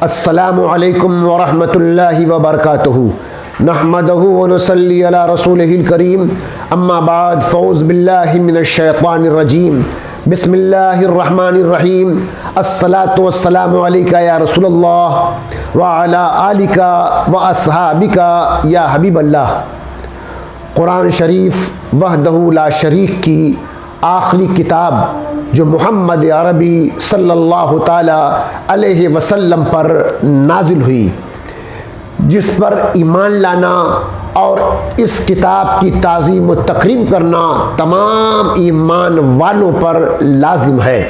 السلام علیکم ورحمۃ اللہ وبرکاتہ نحمدہ ونصلی علی رسولہ الکریم اما بعد فاعوذ باللہ من الشیطان الرجیم بسم اللہ الرحمن الرحیم الصلاۃ والسلام علیک یا رسول اللہ وعلی آلک واصحابک یا حبیب اللہ۔ قرآن شریف وحدہ لا شریک کی آخری کتاب جو محمد عربی صلی اللہ تعالی علیہ وسلم پر نازل ہوئی، جس پر ایمان لانا اور اس کتاب کی تعظیم و تکریم کرنا تمام ایمان والوں پر لازم ہے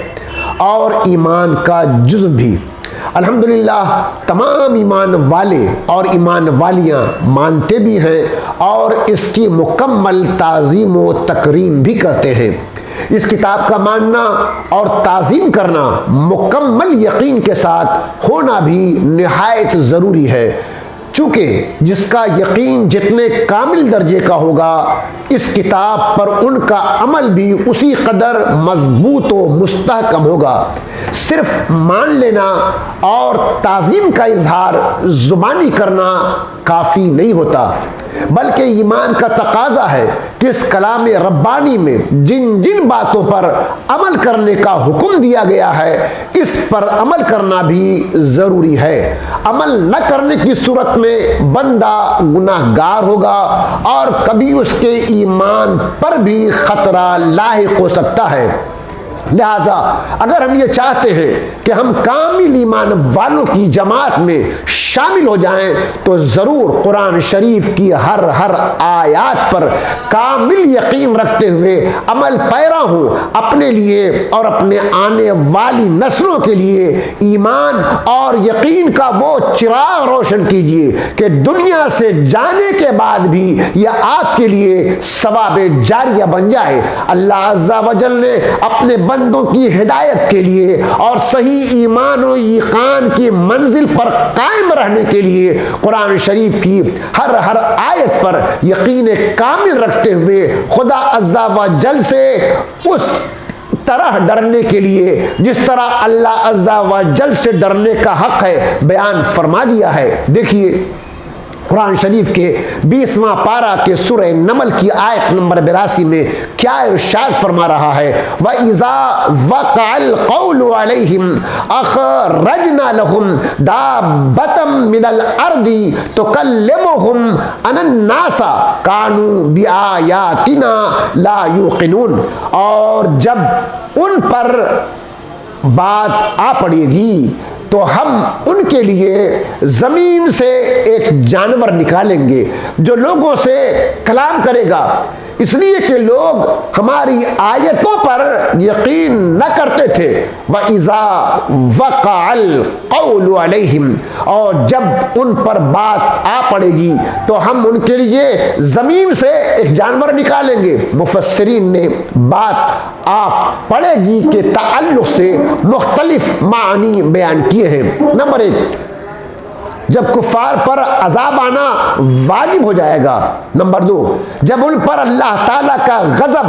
اور ایمان کا جزو بھی۔ الحمدللہ تمام ایمان والے اور ایمان والیاں مانتے بھی ہیں اور اس کی مکمل تعظیم و تکریم بھی کرتے ہیں۔ اس کتاب کا ماننا اور تعظیم کرنا مکمل یقین کے ساتھ ہونا بھی نہایت ضروری ہے، چونکہ جس کا یقین جتنے کامل درجے کا ہوگا اس کتاب پر ان کا عمل بھی اسی قدر مضبوط و مستحکم ہوگا۔ صرف مان لینا اور تعظیم کا اظہار زبانی کرنا کافی نہیں ہوتا، بلکہ ایمان کا تقاضا ہے کہ اس کلام ربانی میں جن جن باتوں پر عمل کرنے کا حکم دیا گیا ہے اس پر عمل کرنا بھی ضروری ہے۔ عمل نہ کرنے کی صورت میں بندہ گناہ گار ہوگا اور کبھی اس کے ایمان پر بھی خطرہ لاحق ہو سکتا ہے۔ لہذا اگر ہم یہ چاہتے ہیں کہ ہم کامل ایمان والوں کی جماعت میں شامل ہو جائیں تو ضرور قرآن شریف کی ہر آیات پر کامل یقین رکھتے ہوئے عمل پیرا ہوں، اپنے لیے اور اپنے آنے والی نسلوں کے لیے ایمان اور یقین کا وہ چراغ روشن کیجیے کہ دنیا سے جانے کے بعد بھی یہ آپ کے لیے ثواب جاریہ بن جائے۔ اللہ عز و جل نے اپنے بندوں کی ہدایت کے لیے اور صحیح ایمان و ایقان کی منزل پر قائم رہنے کے لیے قرآن شریف کی ہر آیت پر یقین کامل رکھتے ہوئے خدا عز و جل سے اس طرح ڈرنے کے لیے جس طرح اللہ عز و جل سے ڈرنے کا حق ہے بیان فرما دیا ہے۔ دیکھیے قرآن شریف کے 20واں پارہ کے سورہ نمل کی آیت نمبر 82 میں کیا ارشاد فرما رہا ہے؟ وَإِذَا وَقَعَ الْقَوْلُ عَلَيْهِمْ أَخْرَجْنَا لَهُمْ دَابَّةً مِّنَ الْأَرْضِ تُكَلِّمُهُمْ أَنَّ النَّاسَ كَانُوا بِآيَاتِنَا لَا يُوقِنُونَ، اور جب ان پر بات آ پڑے گی تو ہم ان کے لیے زمین سے ایک جانور نکالیں گے جو لوگوں سے کلام کرے گا، اس لیے کہ لوگ ہماری آیتوں پر یقین نہ کرتے تھے۔ وَإِذَا وَقَعَ الْقَوْلُ عَلَيْهِمْ، اور جب ان پر بات آ پڑے گی تو ہم ان کے لیے زمین سے ایک جانور نکالیں گے۔ مفسرین نے بات آ پڑے گی کے تعلق سے مختلف معنی بیان کیے ہیں۔ نمبر 1، جب کفار پر عذاب آنا واجب ہو جائے گا۔ نمبر 2، جب ان پر اللہ تعالیٰ کا غضب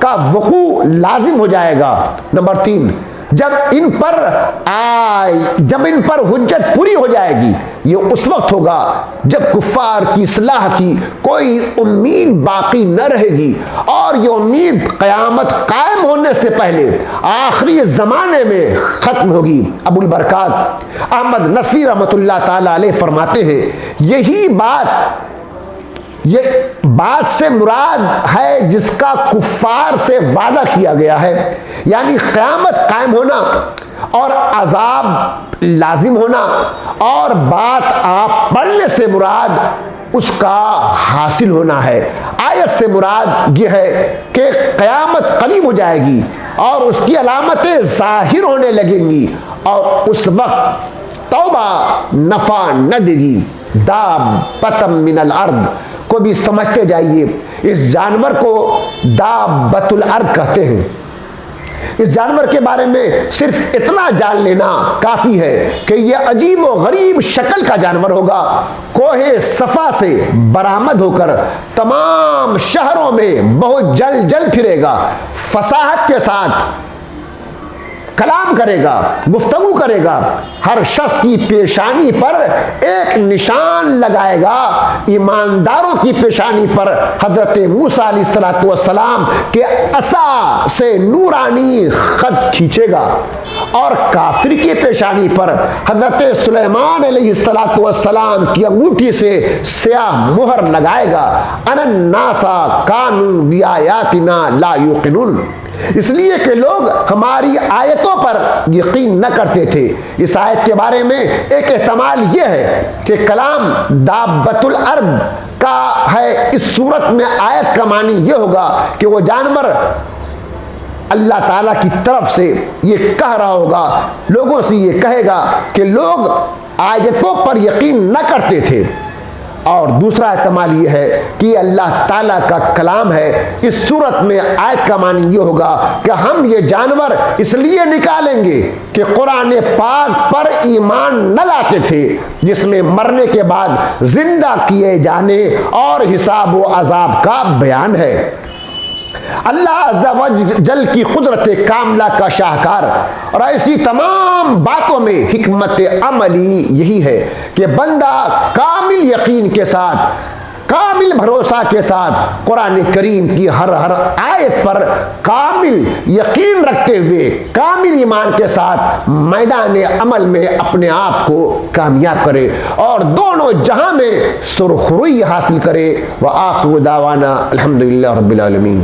کا وقوع لازم ہو جائے گا۔ نمبر 3، جب ان پر حجت پوری ہو جائے گی، یہ اس وقت ہوگا جب کفار کی اصلاح کی کوئی امید باقی نہ رہے گی، اور یہ امید قیامت قائم ہونے سے پہلے آخری زمانے میں ختم ہوگی۔ ابو البرکات احمد نصفی رحمۃ اللہ تعالی علیہ فرماتے ہیں یہ بات سے مراد ہے جس کا کفار سے وعدہ کیا گیا ہے، یعنی قیامت قائم ہونا اور عذاب لازم ہونا، اور بات آپ پڑھنے سے مراد اس کا حاصل ہونا ہے۔ آیت سے مراد یہ ہے کہ قیامت قریب ہو جائے گی اور اس کی علامتیں ظاہر ہونے لگیں گی اور اس وقت توبہ نفع نہ دے گی۔ دابۃ من الارض کو بھی سمجھتے جائیے، اس جانور کو دابۃ الارض کہتے ہیں۔ اس جانور کے بارے میں صرف اتنا جان لینا کافی ہے کہ یہ عجیب و غریب شکل کا جانور ہوگا، کوہ صفا سے برآمد ہو کر تمام شہروں میں بہت جل پھرے گا، فصاحت کے ساتھ کلام کرے گا، گفتگو کرے گا، ہر شخص کی پیشانی پر ایک نشان لگائے گا۔ ایمانداروں کی پیشانی پر حضرت موسیٰ علیہ السلام کے عصا سے نورانی خط کھینچے گا، اور کافر کی پیشانی پر حضرت سلیمان علیہ السلام کی انگوٹھی سے سیاہ مہر لگائے گا۔ ان الناس کانوا بآیاتنا لا یوقنون، اس لیے کہ لوگ ہماری آیتوں پر یقین نہ کرتے تھے۔ اس آیت کے بارے میں ایک احتمال یہ ہے کہ کلام دابۃ الارض کا ہے۔ اس صورت میں آیت کا معنی یہ ہوگا کہ وہ جانور اللہ تعالیٰ کی طرف سے یہ کہہ رہا ہوگا، لوگوں سے یہ کہے گا کہ لوگ آیتوں پر یقین نہ کرتے تھے۔ اور دوسرا احتمال یہ ہے کہ اللہ تعالیٰ کا کلام ہے۔ اس صورت میں آیت کا معنی یہ ہوگا کہ ہم یہ جانور اس لیے نکالیں گے کہ قرآن پاک پر ایمان نہ لاتے تھے، جس میں مرنے کے بعد زندہ کیے جانے اور حساب و عذاب کا بیان ہے۔ اللہ عز و جل کی قدرت کاملہ کا شاہکار اور ایسی تمام باتوں میں حکمت عملی یہی ہے کہ بندہ کامل یقین کے ساتھ، کامل بھروسہ کے ساتھ قرآن کریم کی ہر آیت پر کامل یقین رکھتے ہوئے، کامل ایمان کے ساتھ میدان عمل میں اپنے آپ کو کامیاب کرے اور دونوں جہاں میں سرخروئی حاصل کرے۔ وآخر دعوانا الحمدللہ رب العالمین۔